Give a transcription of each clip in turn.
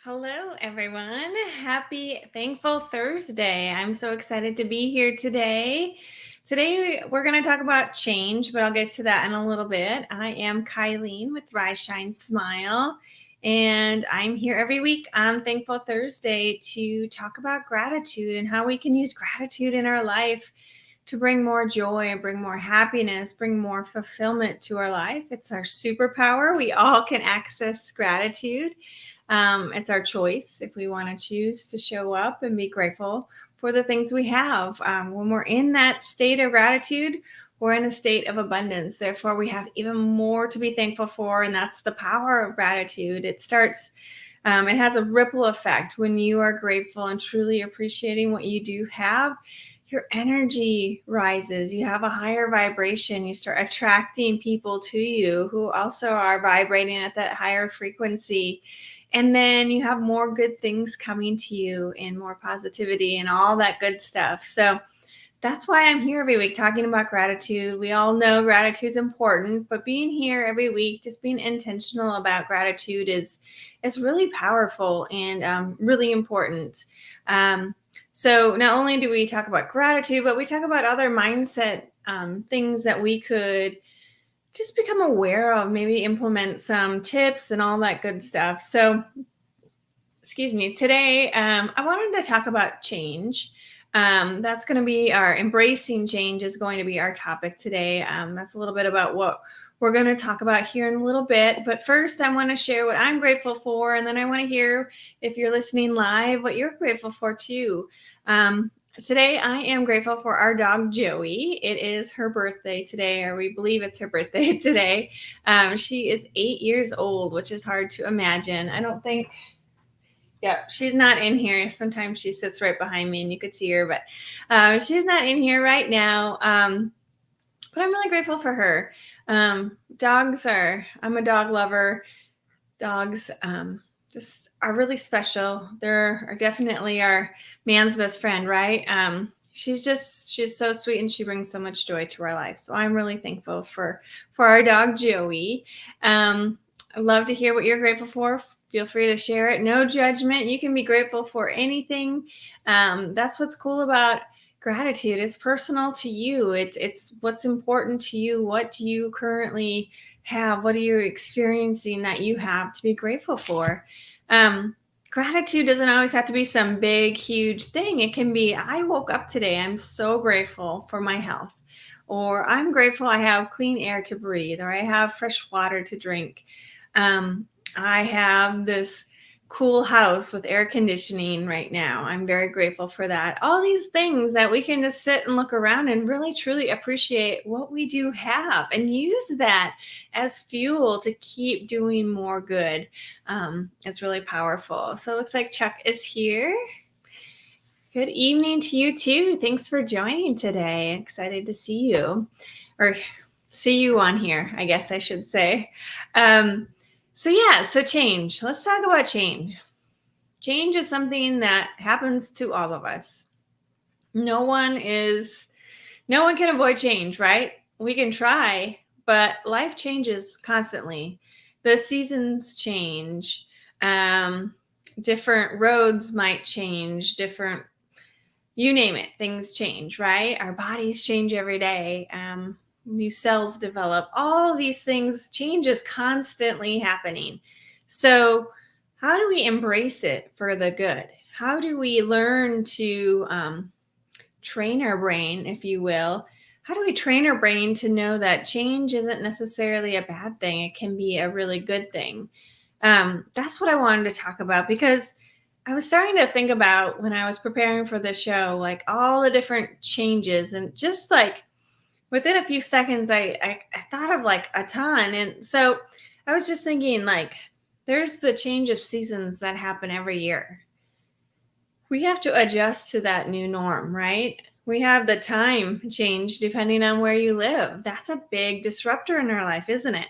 Hello, everyone. Happy Thankful Thursday. I'm so excited to be here today. Today, we're going to talk about change, but I'll get to that in a little bit. I am Kylene with Rise, Shine, Smile, and I'm here every week on Thankful Thursday to talk about gratitude and how we can use gratitude in our life to bring more joy, bring more happiness, bring more fulfillment to our life. It's our superpower. We all can access gratitude. It's our choice if we want to choose to show up and be grateful for the things we have. When we're in that state of gratitude, we're in a state of abundance. Therefore, we have even more to be thankful for. And that's the power of gratitude. It has a ripple effect when you are grateful and truly appreciating what you do have. Your energy rises. You have a higher vibration. You start attracting people to you who also are vibrating at that higher frequency. And then you have more good things coming to you and more positivity and all that good stuff. So that's why I'm here every week talking about gratitude. We all know gratitude is important, but being here every week, just being intentional about gratitude is really powerful and really important. So not only do we talk about gratitude, but we talk about other mindset things that we could just become aware of, maybe implement some tips and all that good stuff. So, excuse me, today I wanted to talk about change. That's going to be our embracing change is going to be our topic today. That's a little bit about what we're going to talk about here in a little bit. But first, I want to share what I'm grateful for. And then I want to hear, if you're listening live, what you're grateful for too. Today, I am grateful for our dog, Joey. It is her birthday today, or we believe it's her birthday today. She is 8 years old, which is hard to imagine. I don't think, yeah, she's not in here. Sometimes she sits right behind me and you could see her, but she's not in here right now. But I'm really grateful for her. I'm a dog lover. Dogs just are really special. They're definitely our man's best friend, right? She's so sweet and she brings so much joy to our life. So I'm really thankful for our dog, Joey. I'd love to hear what you're grateful for. Feel free to share it. No judgment. You can be grateful for anything. That's what's cool about gratitude. It's personal to you. It's what's important to you. What do you currently have? What are you experiencing that you have to be grateful for? Gratitude doesn't always have to be some big, huge thing. It can be, I woke up today. I'm so grateful for my health. Or I'm grateful I have clean air to breathe. Or I have fresh water to drink. I have this cool house with air conditioning right now. I'm very grateful for that. All these things that we can just sit and look around and really truly appreciate what we do have and use that as fuel to keep doing more good. It's really powerful. So it looks like Chuck is here. Good evening to you too. Thanks for joining today. Excited to see you, or see you on here, I guess I should say. So change. Let's talk about change. Change is something that happens to all of us. No one can avoid change, right? We can try, but life changes constantly. The seasons change. Different roads might change, you name it, things change, right? Our bodies change every day. New cells develop. All of these things, change is constantly happening. So how do we embrace it for the good? How do we learn to train our brain, if you will? How do we train our brain to know that change isn't necessarily a bad thing? It can be a really good thing. That's what I wanted to talk about, because I was starting to think about, when I was preparing for this show, like all the different changes, and just like within a few seconds, I thought of like a ton. And so I was just thinking, like, there's the change of seasons that happen every year. We have to adjust to that new norm, right? We have the time change depending on where you live. That's a big disruptor in our life, isn't it?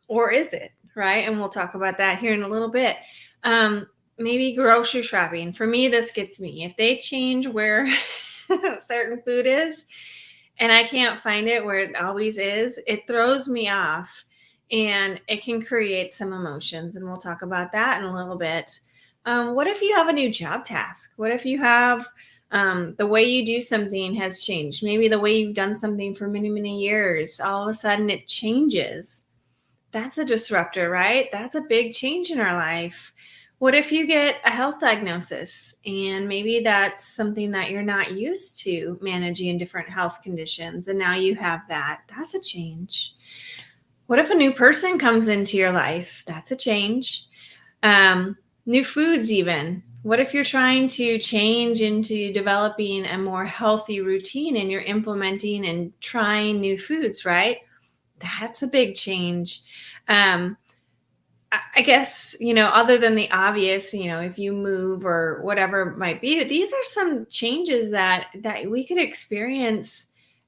Or is it, right? And we'll talk about that here in a little bit. Maybe grocery shopping. For me, this gets me. If they change where certain food is and I can't find it where it always is, it throws me off. and it can create some emotions. And we'll talk about that in a little bit. What if you have a new job task? What if you have the way you do something has changed? Maybe the way you've done something for many, many years, all of a sudden it changes. That's a disruptor, right? That's a big change in our life. What if you get a health diagnosis and maybe that's something that you're not used to managing different health conditions and now you have that? That's a change. What if a new person comes into your life? That's a change. New foods, even. What if you're trying to change into developing a more healthy routine and you're implementing and trying new foods, right? That's a big change. Um, I guess, other than the obvious, if you move or whatever it might be, these are some changes that we could experience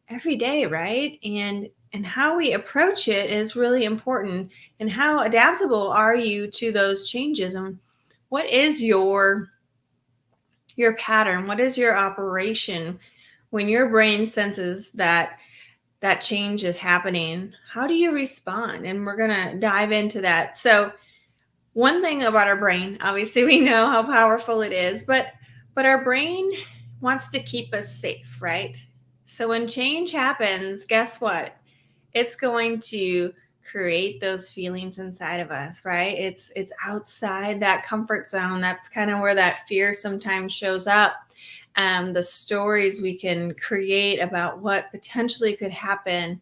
every day, right? And how we approach it is really important. And how adaptable are you to those changes? And what is your pattern? What is your operation when your brain senses that change is happening? How do you respond? And we're going to dive into that. So, one thing about our brain, obviously we know how powerful it is, but our brain wants to keep us safe, right? So when change happens, guess what? It's going to create those feelings inside of us, right? It's outside that comfort zone. That's kind of where that fear sometimes shows up. The stories we can create about what potentially could happen,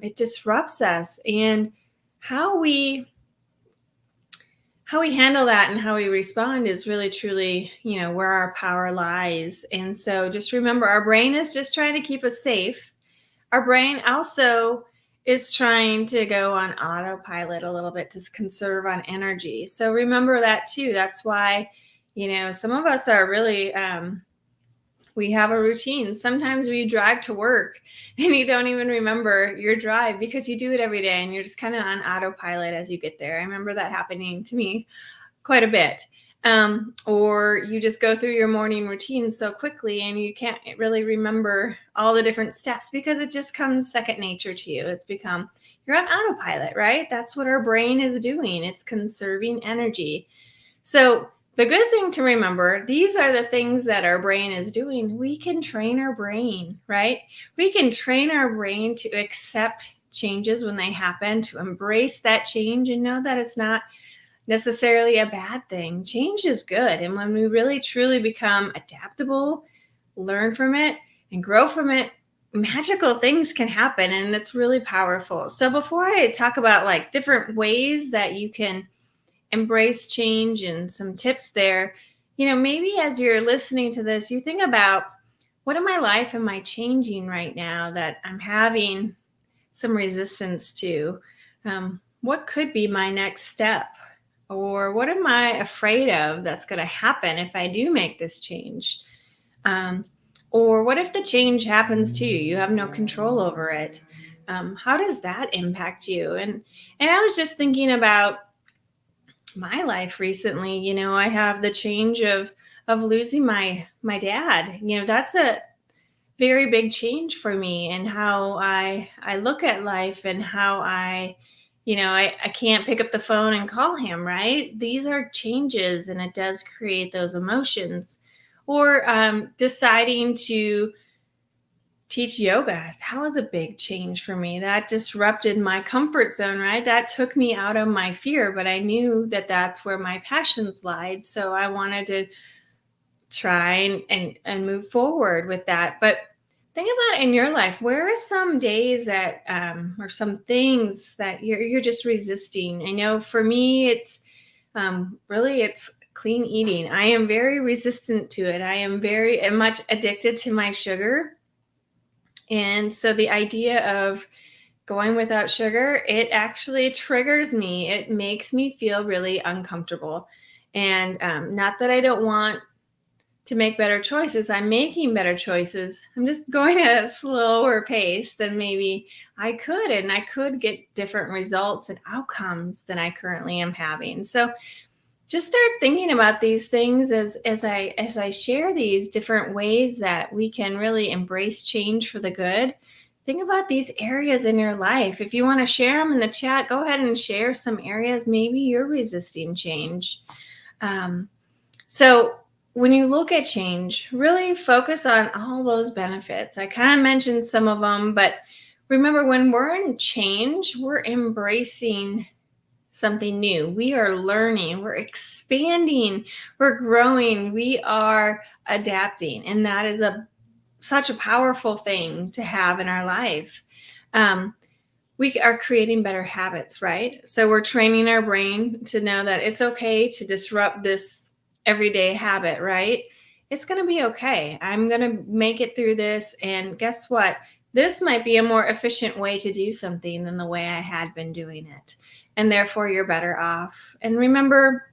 it disrupts us. And how we how we handle that and how we respond is really truly, where our power lies. And so just remember, our brain is just trying to keep us safe. Our brain also is trying to go on autopilot a little bit to conserve on energy. So remember that too. That's why, some of us are really we have a routine. Sometimes we drive to work and you don't even remember your drive because you do it every day and you're just kind of on autopilot as you get there. I remember that happening to me quite a bit. Or you just go through your morning routine so quickly and you can't really remember all the different steps because it just comes second nature to you. You're on autopilot, right? That's what our brain is doing. It's conserving energy. So the good thing to remember, these are the things that our brain is doing. We can train our brain, right? We can train our brain to accept changes when they happen, to embrace that change and know that it's not necessarily a bad thing. Change is good. And when we really truly become adaptable, learn from it, and grow from it, magical things can happen. And it's really powerful. So before I talk about like different ways that you can embrace change and some tips there, maybe as you're listening to this, you think about, what in my life am I changing right now that I'm having some resistance to? What could be my next step? Or what am I afraid of that's going to happen if I do make this change? Or what if the change happens to you? You have no control over it. How does that impact you? And I was just thinking about my life recently. I have the change of losing my dad. That's a very big change for me, and how I look at life, and how I can't pick up the phone and call him, right? These are changes, and it does create those emotions. Or deciding to teach yoga. That was a big change for me. That disrupted my comfort zone, right? That took me out of my fear, but I knew that that's where my passions lied. So I wanted to try and move forward with that. But think about in your life, where are some days that or some things that you're just resisting? I know for me, it's really it's clean eating. I am very resistant to it. I am very much addicted to my sugar. And so the idea of going without sugar, it actually triggers me. It makes me feel really uncomfortable. And not that I don't want to make better choices. I'm making better choices. I'm just going at a slower pace than maybe I could. And I could get different results and outcomes than I currently am having. So just start thinking about these things as I share these different ways that we can really embrace change for the good. think about these areas in your life. If you want to share them in the chat, go ahead and share some areas maybe you're resisting change. Um, so when you look at change, really focus on all those benefits. I kind of mentioned some of them, but remember, when we're in change, we're embracing something new. We are learning, we're expanding, we're growing, we are adapting. And that is such a powerful thing to have in our life. We are creating better habits, right? So we're training our brain to know that it's okay to disrupt this everyday habit, right? It's going to be okay. I'm going to make it through this. And guess what? This might be a more efficient way to do something than the way I had been doing it. And therefore, you're better off. And remember,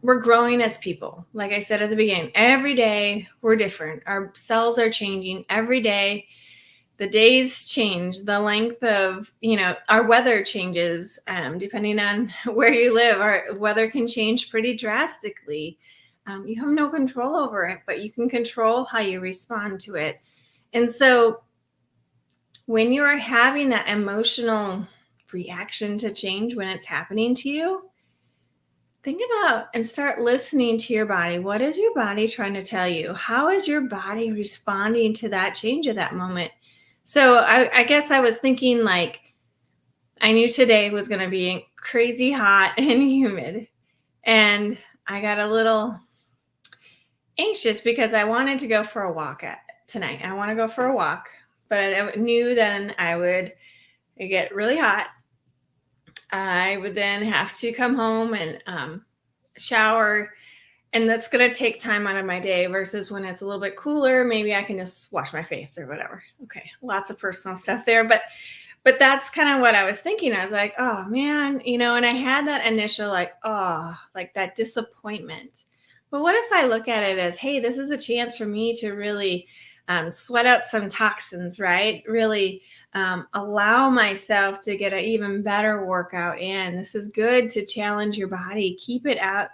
we're growing as people. Like I said at the beginning, every day we're different. Our cells are changing every day. The days change, the length of, our weather changes, depending on where you live. Our weather can change pretty drastically. You have no control over it, but you can control how you respond to it. And so when you're having that emotional reaction to change, when it's happening to you, think about and start listening to your body. What is your body trying to tell you? How is your body responding to that change at that moment? So I guess I was thinking, like, I knew today was going to be crazy hot and humid. And I got a little anxious because I wanted to go for a walk tonight. I want to go for a walk, but I knew then I would get really hot. I would then have to come home and shower. And that's going to take time out of my day versus when it's a little bit cooler, maybe I can just wash my face or whatever. Okay. Lots of personal stuff there, but that's kind of what I was thinking. I was like, oh man, and I had that initial, like that disappointment. But what if I look at it as, hey, this is a chance for me to really sweat out some toxins, right? Really allow myself to get an even better workout in. This is good to challenge your body, keep it out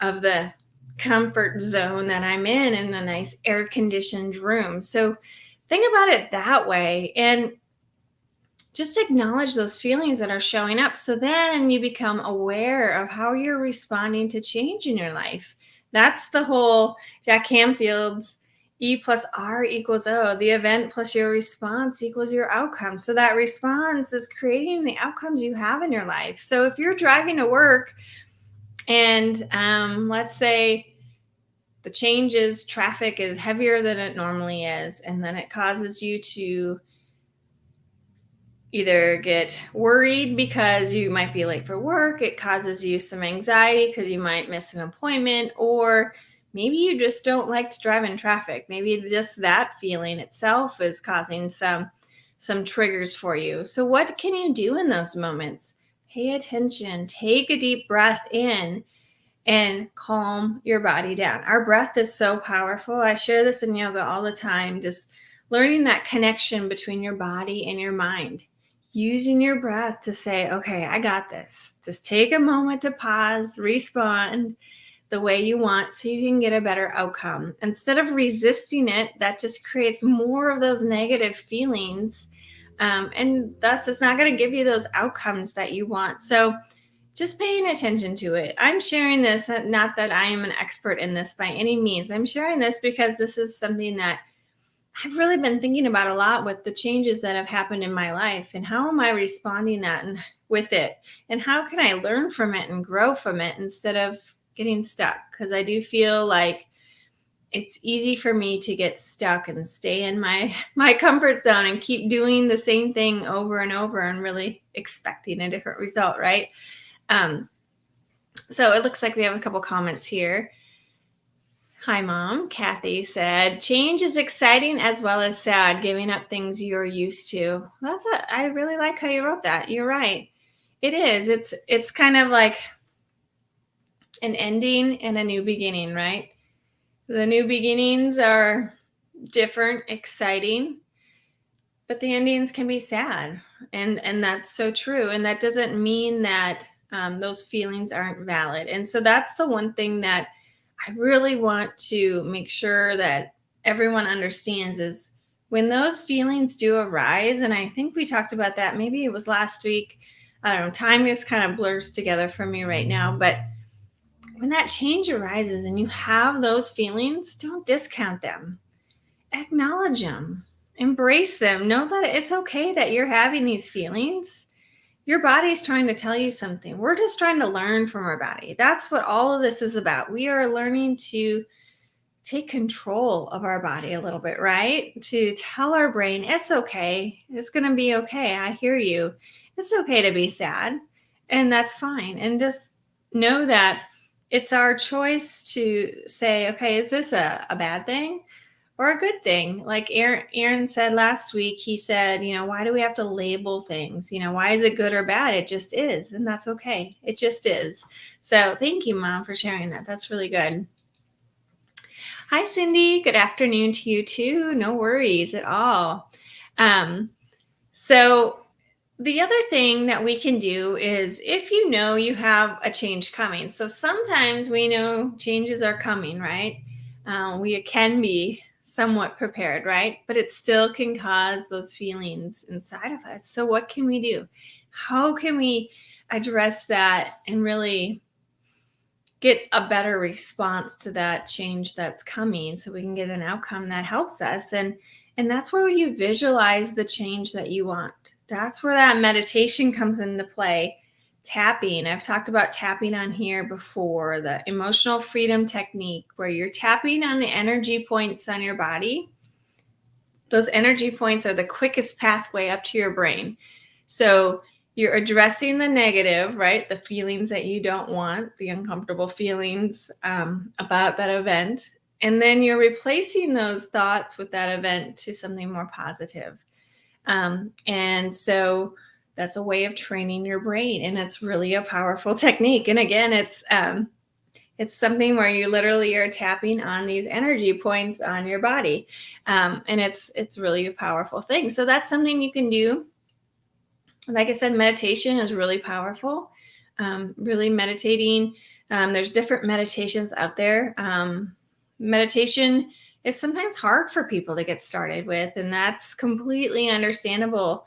of the comfort zone that I'm in a nice air conditioned room. So think about it that way and just acknowledge those feelings that are showing up. So then you become aware of how you're responding to change in your life. That's the whole Jack Canfield's E plus R equals O. The event plus your response equals your outcome. So that response is creating the outcomes you have in your life. So if you're driving to work and let's say the changes, traffic is heavier than it normally is, and then it causes you to either get worried because you might be late for work, it causes you some anxiety because you might miss an appointment, or maybe you just don't like to drive in traffic. Maybe just that feeling itself is causing some triggers for you. So what can you do in those moments? Pay attention, take a deep breath in, and calm your body down. Our breath is so powerful. I share this in yoga all the time, just learning that connection between your body and your mind. Using your breath to say, okay, I got this. Just take a moment to pause, respond the way you want so you can get a better outcome. Instead of resisting it, that just creates more of those negative feelings. And thus, it's not going to give you those outcomes that you want. So, just paying attention to it. I'm sharing this, not that I am an expert in this by any means. I'm sharing this because this is something that I've really been thinking about a lot with the changes that have happened in my life, and how am I responding with it, and how can I learn from it and grow from it instead of getting stuck? Because I do feel like it's easy for me to get stuck and stay in my comfort zone and keep doing the same thing over and over and really expecting a different result, right? So it looks like we have a couple comments here. Hi, Mom. Kathy said, change is exciting as well as sad, giving up things you're used to. I really like how you wrote that. You're right. It is. It's kind of like an ending and a new beginning, right? The new beginnings are different, exciting, but the endings can be sad. And that's so true. And that doesn't mean that those feelings aren't valid. And so that's the one thing that I really want to make sure that everyone understands is when those feelings do arise, and I think we talked about that, maybe it was last week. I don't know, time is kind of blurs together for me right now, but when that change arises and you have those feelings, don't discount them. Acknowledge them, embrace them. Know that it's okay that you're having these feelings. Your body's trying to tell you something. We're just trying to learn from our body. That's what all of this is about. We are learning to take control of our body a little bit, right? To tell our brain, it's okay. It's going to be okay. I hear you. It's okay to be sad. And that's fine. And just know that it's our choice to say, okay, is this a bad thing or a good thing? Like Aaron said last week, he said, why do we have to label things? Why is it good or bad? It just is. And that's okay. It just is. So thank you, Mom, for sharing that. That's really good. Hi, Cindy. Good afternoon to you too. No worries at all. So the other thing that we can do is if you know you have a change coming. So sometimes we know changes are coming, right? We can be somewhat prepared, right? But it still can cause those feelings inside of us. So what can we do? How can we address that and really get a better response to that change that's coming so we can get an outcome that helps us? And that's where you visualize the change that you want. That's where that meditation comes into play. Tapping, I've talked about tapping on here before, the emotional freedom technique, where you're tapping on the energy points on your body. Those energy points are the quickest pathway up to your brain. So you're addressing the negative, right? The feelings that you don't want, the uncomfortable feelings about that event. And then you're replacing those thoughts with that event to something more positive. And so that's a way of training your brain. And it's really a powerful technique. And again, it's something where you literally are tapping on these energy points on your body. And it's really a powerful thing. So that's something you can do. Like I said, meditation is really powerful. Really meditating. There's different meditations out there. Meditation is sometimes hard for people to get started with, and that's completely understandable.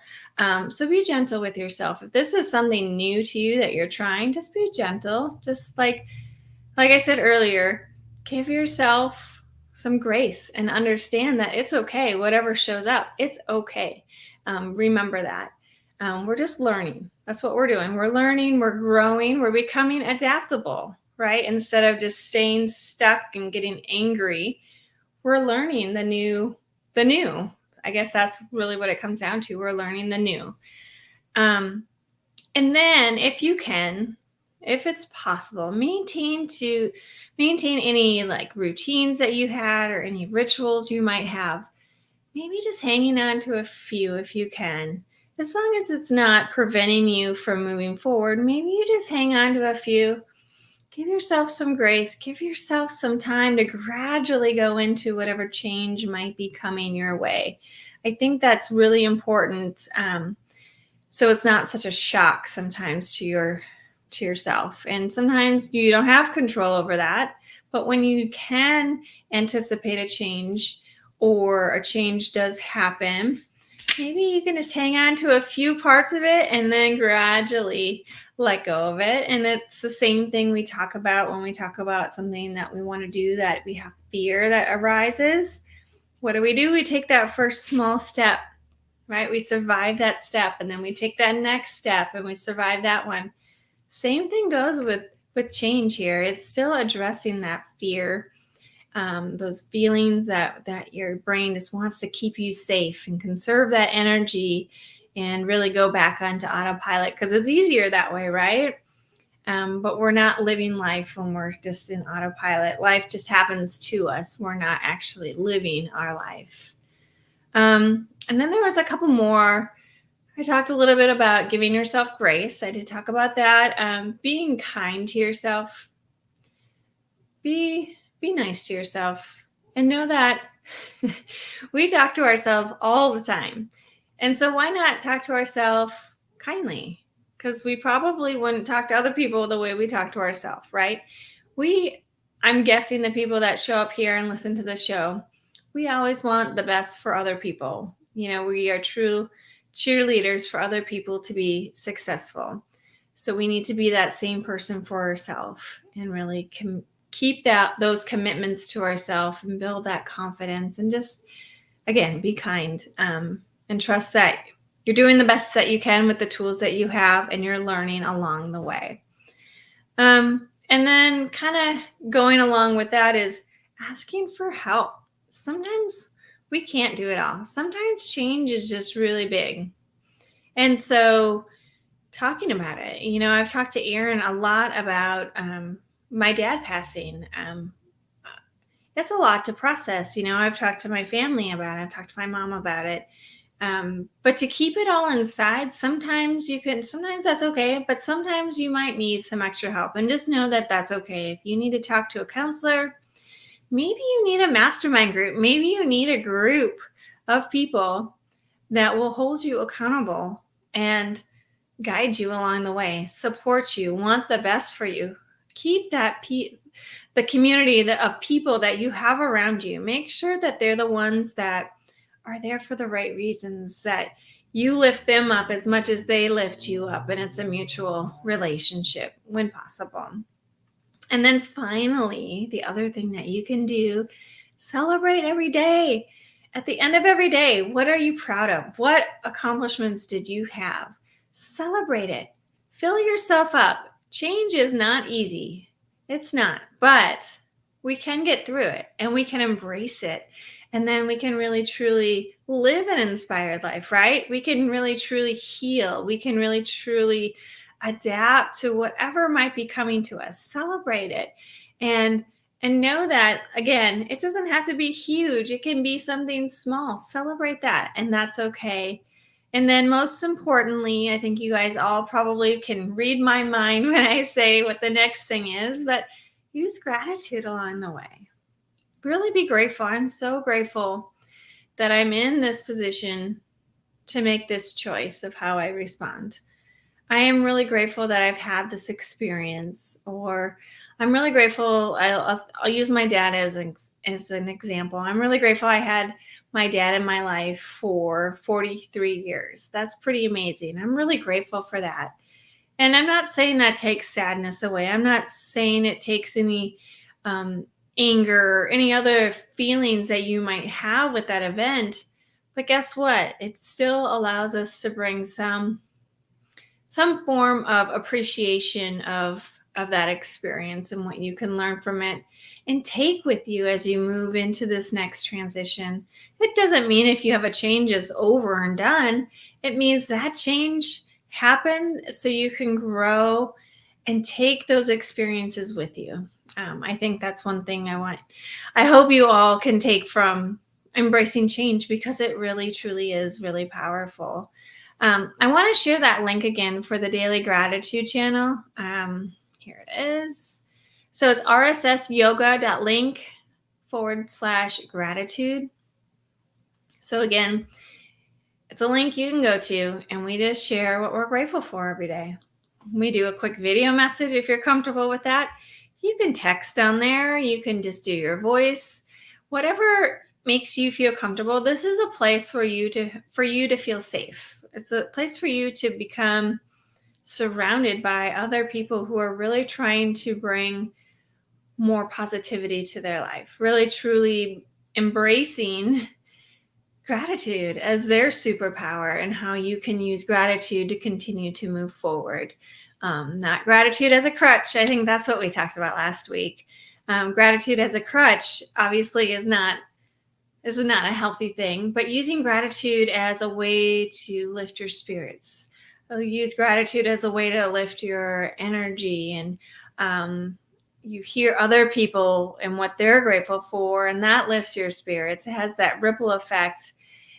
So be gentle with yourself. If this is something new to you that you're trying, just be gentle. Just like I said earlier, give yourself some grace and understand that it's okay. Whatever shows up, it's okay. Remember that. We're just learning. That's what we're doing. We're learning, we're growing, we're becoming adaptable, right? Instead of just staying stuck and getting angry, we're learning the new. I guess that's really what it comes down to. We're learning the new. And then if you can, if it's possible, maintain any like routines that you had or any rituals you might have. Maybe just hanging on to a few if you can. As long as it's not preventing you from moving forward, maybe you just hang on to a few. Give yourself some grace. Give yourself some time to gradually go into whatever change might be coming your way. I think that's really important. So it's not such a shock sometimes to yourself. And sometimes you don't have control over that. But when you can anticipate a change or a change does happen, maybe you can just hang on to a few parts of it and then gradually let go of it. And it's the same thing we talk about when we talk about something that we want to do, that we have fear that arises. What do? We take that first small step, right? We survive that step, and then we take that next step and we survive that one. Same thing goes with change here. It's still addressing that fear, those feelings that your brain just wants to keep you safe and conserve that energy and really go back onto autopilot, because it's easier that way, right? But we're not living life when we're just in autopilot. Life just happens to us. We're not actually living our life. And then there was a couple more. I talked a little bit about giving yourself grace. I did talk about that. Being kind to yourself. Be nice to yourself, and know that we talk to ourselves all the time. And so why not talk to ourselves kindly? Because we probably wouldn't talk to other people the way we talk to ourselves, right? I'm guessing the people that show up here and listen to the show, we always want the best for other people. We are true cheerleaders for other people to be successful. So we need to be that same person for ourselves and really keep those commitments to ourselves and build that confidence and just, again, be kind, and trust that you're doing the best that you can with the tools that you have and you're learning along the way. And then kind of going along with that is asking for help. Sometimes we can't do it all. Sometimes change is just really big. And so talking about it, I've talked to Aaron a lot about my dad passing. It's a lot to process. I've talked to my family about it. I've talked to my mom about it. But to keep it all inside, sometimes that's okay, but sometimes you might need some extra help, and just know that that's okay. If you need to talk to a counselor, maybe you need a mastermind group, maybe you need a group of people that will hold you accountable and guide you along the way, support you, want the best for you. Keep the community of people that you have around you. Make sure that they're the ones that are there for the right reasons, that you lift them up as much as they lift you up, and it's a mutual relationship when possible. And then finally, the other thing that you can do, celebrate every day. At the end of every day, what are you proud of? What accomplishments did you have? Celebrate it. Fill yourself up. Change is not easy. It's not, but we can get through it and we can embrace it. And then we can really, truly live an inspired life, right? We can really, truly heal. We can really, truly adapt to whatever might be coming to us. Celebrate it. And know that, again, it doesn't have to be huge. It can be something small. Celebrate that, and that's okay. And then most importantly, I think you guys all probably can read my mind when I say what the next thing is, but use gratitude along the way. Really be grateful. I'm so grateful that I'm in this position to make this choice of how I respond. I am really grateful that I've had this experience, or I'm really grateful. I'll use my dad as an example. I'm really grateful I had my dad in my life for 43 years. That's pretty amazing. I'm really grateful for that. And I'm not saying that takes sadness away. I'm not saying it takes any anger or any other feelings that you might have with that event. But guess what? It still allows us to bring some form of appreciation of that experience and what you can learn from it and take with you as you move into this next transition. It doesn't mean if you have a change is over and done. It means that change happened so you can grow and take those experiences with you. I think that's one thing I hope you all can take from embracing change, because it really, truly is really powerful. I want to share that link again for the Daily Gratitude channel. Here it is. So it's rssyoga.link/gratitude. So again, it's a link you can go to, and we just share what we're grateful for every day. We do a quick video message if you're comfortable with that. You can text on there. You can just do your voice. Whatever makes you feel comfortable. This is a place for you to feel safe. It's a place for you to become surrounded by other people who are really trying to bring more positivity to their life, really truly embracing gratitude as their superpower, and how you can use gratitude to continue to move forward. Not gratitude as a crutch. I think that's what we talked about last week. Gratitude as a crutch obviously is not a healthy thing, but using gratitude as a way to lift your spirits. Use gratitude as a way to lift your energy, and you hear other people and what they're grateful for, and that lifts your spirits. It has that ripple effect,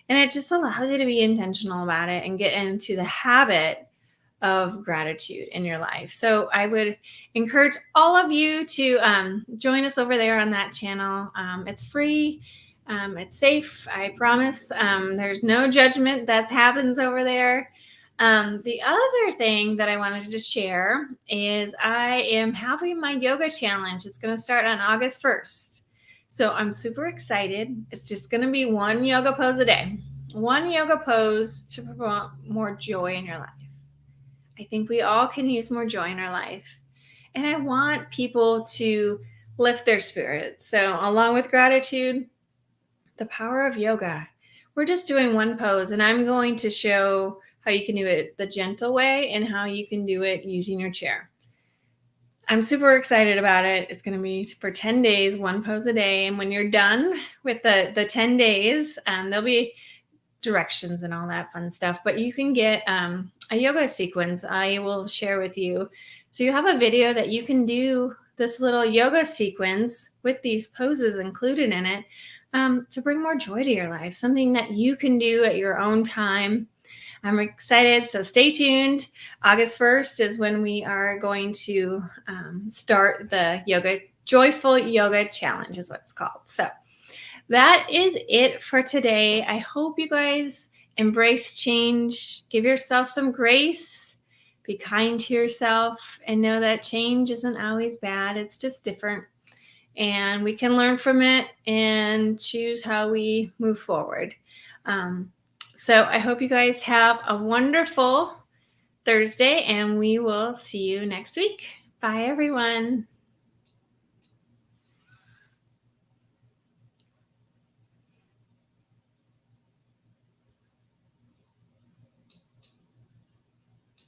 and it just allows you to be intentional about it and get into the habit of gratitude in your life. So I would encourage all of you to join us over there on that channel. It's free. It's safe, I promise. There's no judgment that happens over there. The other thing that I wanted to share is I am having my yoga challenge. It's going to start on August 1st. So I'm super excited. It's just going to be one yoga pose a day, one yoga pose to promote more joy in your life. I think we all can use more joy in our life. And I want people to lift their spirits. So, along with gratitude, the power of yoga. We're just doing one pose, and I'm going to show how you can do it the gentle way and how you can do it using your chair. I'm super excited about it. It's going to be for 10 days, one pose a day. And when you're done with the 10 days, there'll be directions and all that fun stuff. But you can get a yoga sequence I will share with you. So you have a video that you can do this little yoga sequence with these poses included in it to bring more joy to your life, something that you can do at your own time. I'm excited, so stay tuned. August 1st is when we are going to start the Joyful Yoga Challenge is what it's called. So that is it for today. I hope you guys embrace change, give yourself some grace, be kind to yourself, and know that change isn't always bad. It's just different. And we can learn from it and choose how we move forward. So I hope you guys have a wonderful Thursday, and we will see you next week. Bye, everyone.